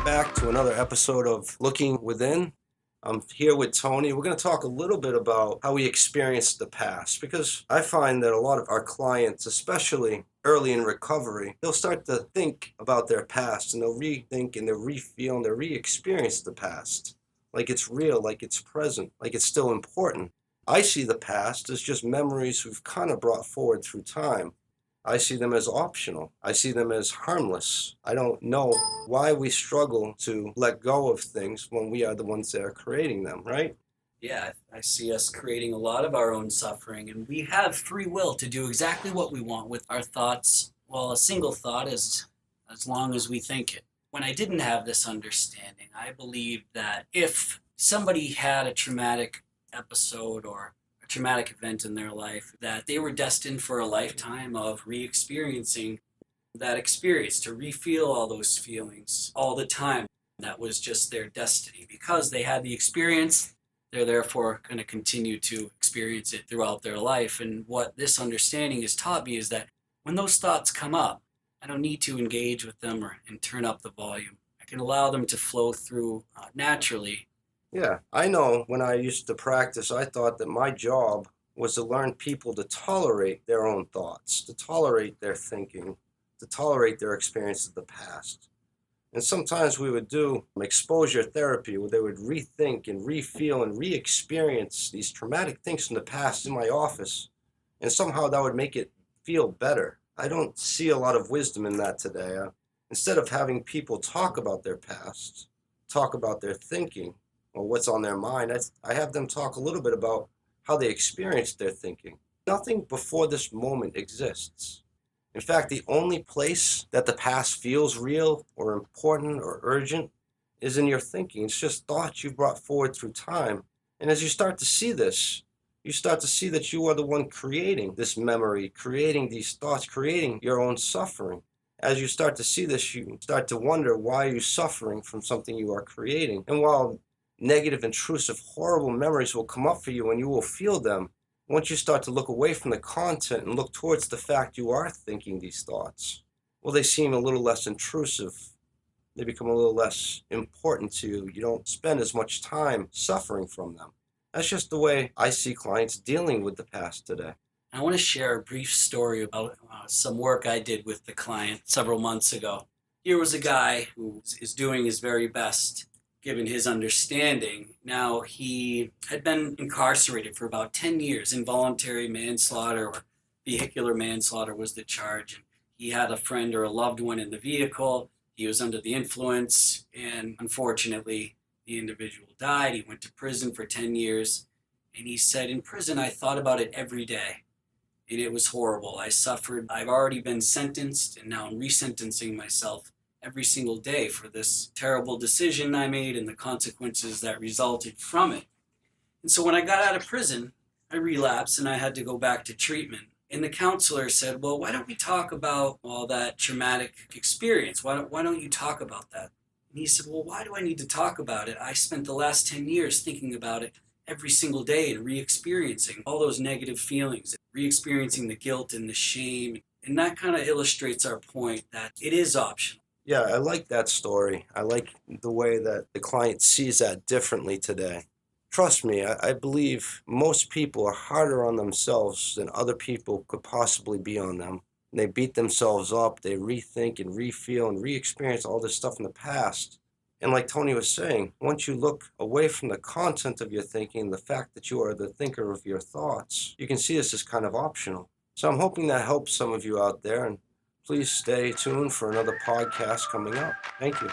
welcome back to another episode of Looking Within. I'm here with Tony. We're going to talk a little bit about how we experience the past because I find that a lot of our clients, especially early in recovery, they'll start to think about their past and they'll rethink and they'll re-feel and they'll re-experience the past like it's real, like it's present, like it's still important. I see the past as just memories we've kind of brought forward through time. I see them as optional. I see them as harmless. I don't know why we struggle to let go of things when we are the ones that are creating them, right? Yeah, I see us creating a lot of our own suffering, and we have free will to do exactly what we want with our thoughts. Well, a single thought is as long as we think it. When I didn't have this understanding, I believed that if somebody had a traumatic episode or a traumatic event in their life, that they were destined for a lifetime of re-experiencing that experience, to re-feel all those feelings all the time. That was just their destiny. Because they had the experience, they're therefore going to continue to experience it throughout their life. And what this understanding has taught me is that when those thoughts come up, I don't need to engage with them and turn up the volume. I can allow them to flow through naturally. Yeah, I know when I used to practice, I thought that my job was to learn people to tolerate their own thoughts, to tolerate their thinking, to tolerate their experience of the past. And sometimes we would do exposure therapy where they would rethink and re-feel and re-experience these traumatic things from the past in my office. And somehow that would make it feel better. I don't see a lot of wisdom in that today. Instead of having people talk about their past, talk about their thinking or what's on their mind, I have them talk a little bit about how they experienced their thinking. Nothing before this moment exists. In fact, the only place that the past feels real or important or urgent is in your thinking. It's just thoughts you brought forward through time. And as you start to see this, you start to see that you are the one creating this memory, creating these thoughts, creating your own suffering. As you start to see this, you start to wonder, why are you suffering from something you are creating? And while negative, intrusive, horrible memories will come up for you and you will feel them, once you start to look away from the content and look towards the fact you are thinking these thoughts, well, they seem a little less intrusive. They become a little less important to you. You don't spend as much time suffering from them. That's just the way I see clients dealing with the past today. I want to share a brief story about some work I did with the client several months ago. Here was a guy who is doing his very best given his understanding. Now, he had been incarcerated for about 10 years. Involuntary manslaughter or vehicular manslaughter was the charge. And he had a friend or a loved one in the vehicle. He was under the influence, and unfortunately, the individual died. He went to prison for 10 years. And he said, in prison, I thought about it every day. And it was horrible. I suffered. I've already been sentenced, and now I'm resentencing myself every single day for this terrible decision I made and the consequences that resulted from it. And so when I got out of prison, I relapsed and I had to go back to treatment. And the counselor said, well, why don't we talk about all that traumatic experience? Why don't you talk about that? And he said, well, why do I need to talk about it? I spent the last 10 years thinking about it every single day and re-experiencing all those negative feelings, re-experiencing the guilt and the shame. And that kind of illustrates our point that it is optional. Yeah, I like that story. I like the way that the client sees that differently today. Trust me, I believe most people are harder on themselves than other people could possibly be on them. They beat themselves up, they rethink and re-feel and re-experience all this stuff in the past. And like Tony was saying, once you look away from the content of your thinking, the fact that you are the thinker of your thoughts, you can see this as kind of optional. So I'm hoping that helps some of you out there, and please stay tuned for another podcast coming up. Thank you.